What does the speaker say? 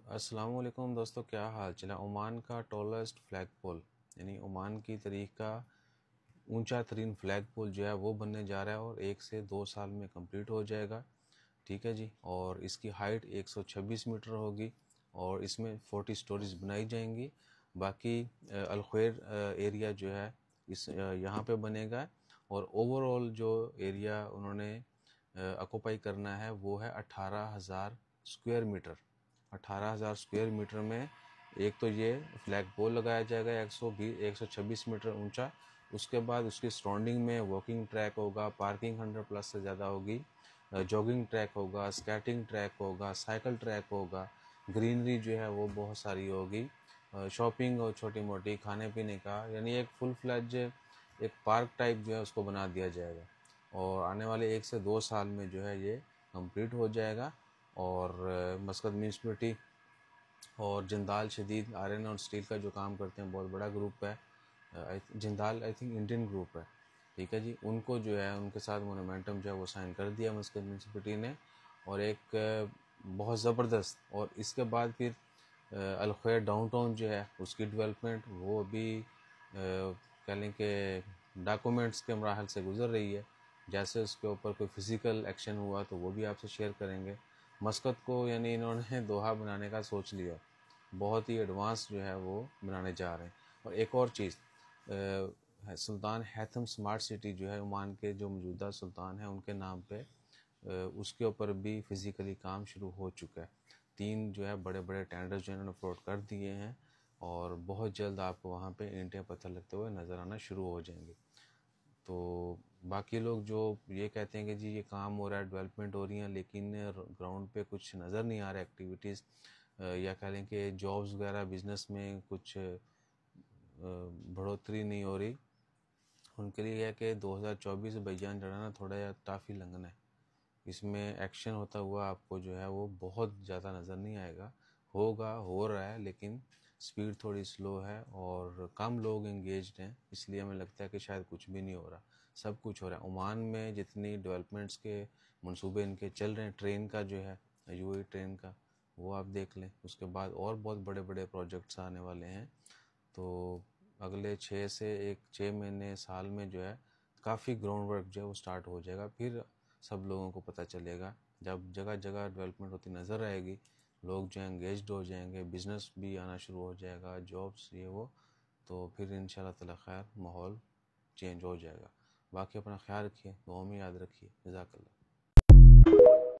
अस्सलाम वालेकुम दोस्तों, क्या हाल चला। ओमान का टॉलेस्ट फ्लैग पोल यानी ओमान की तारीख का ऊंचा तरीन फ्लैग पोल जो है वो बनने जा रहा है और 1 से 2 साल में कंप्लीट हो जाएगा। ठीक है जी। और इसकी हाइट 126 मीटर होगी और इसमें 40 स्टोरीज बनाई जाएंगी। बाकी अलख्वेर एरिया जो है इस यहाँ पे बनेगा और ओवरऑल जो एरिया उन्होंने ऑक्यूपाई करना है वो है 18,000 स्क्वायर मीटर। 18,000 स्क्वायर मीटर में एक तो ये फ्लैग पोल लगाया जाएगा 126 मीटर ऊंचा। उसके बाद उसकी सराउंडिंग में वॉकिंग ट्रैक होगा, पार्किंग 100+ से ज़्यादा होगी, जॉगिंग ट्रैक होगा, स्केटिंग ट्रैक होगा, साइकिल ट्रैक होगा, ग्रीनरी जो है वो बहुत सारी होगी, शॉपिंग और छोटी मोटी खाने पीने का, यानी एक फुल फ्लैज एक पार्क टाइप जो है उसको बना दिया जाएगा। और आने वाले 1 से 2 साल में जो है ये कंप्लीट हो जाएगा। और मस्कत म्यूनसिपलिटी और जिंदाल शदीद आयरन और स्टील का जो काम करते हैं, बहुत बड़ा ग्रुप है। Jindal I think Indian group है। ठीक है जी। उनको जो है उनके साथ मोनोमेंटम जो है वो साइन कर दिया मस्कत म्यूनसिपलिटी ने। और एक बहुत ज़बरदस्त, और इसके बाद फिर अलखैर डाउनटाउन जो है उसकी डेवलपमेंट वो अभी कह लें कि डॉक्यूमेंट्स के मराहल से गुजर रही है। जैसे उसके ऊपर कोई फिज़िकल एक्शन हुआ तो वो भी आपसे शेयर करेंगे। मस्कत को यानी इन्होंने दोहा बनाने का सोच लिया, बहुत ही एडवांस जो है वो बनाने जा रहे हैं। और एक और चीज़, सुल्तान हैथम स्मार्ट सिटी जो है ओमान के जो मौजूदा सुल्तान हैं उनके नाम पे, उसके ऊपर भी फिज़िकली काम शुरू हो चुका है। 3 जो है बड़े बड़े टेंडर्स जो इन्होंने फ्लोट कर दिए हैं और बहुत जल्द आपको वहाँ पे ईंटें पत्थर लगते हुए नज़र आना शुरू हो जाएंगे। तो बाकी लोग जो ये कहते हैं कि जी ये काम हो रहा है, डेवलपमेंट हो रही है, लेकिन ग्राउंड पे कुछ नज़र नहीं आ रहा एक्टिविटीज़, या कह लें कि जॉब्स वगैरह बिजनेस में कुछ बढ़ोतरी नहीं हो रही, उनके लिए है कि 2024 बयान चढ़ाना थोड़ा टफ ही लगना है। इसमें एक्शन होता हुआ आपको जो है वो बहुत ज़्यादा नज़र नहीं आएगा। होगा, हो रहा है, लेकिन स्पीड थोड़ी स्लो है और कम लोग एंगेज्ड हैं, इसलिए हमें लगता है कि शायद कुछ भी नहीं हो रहा। सब कुछ हो रहा है ओमान में। जितनी डेवलपमेंट्स के मंसूबे इनके चल रहे हैं, ट्रेन का जो है यूएई ट्रेन का, वो आप देख लें। उसके बाद और बहुत बड़े बड़े प्रोजेक्ट्स आने वाले हैं। तो अगले 6 महीने साल में जो है काफ़ी ग्राउंड वर्क जो है वो स्टार्ट हो जाएगा। फिर सब लोगों को पता चलेगा, जब जगह जगह डेवलपमेंट होती नज़र आएगी, लोग जो है एंगेज्ड हो जाएंगे, बिज़नेस भी आना शुरू हो जाएगा, जॉब्स ये वो, तो फिर इंशाल्लाह ताला खैर माहौल चेंज हो जाएगा। बाकी अपना ख्याल रखिए, दुआ में याद रखिए। जज़ाकल्लाह।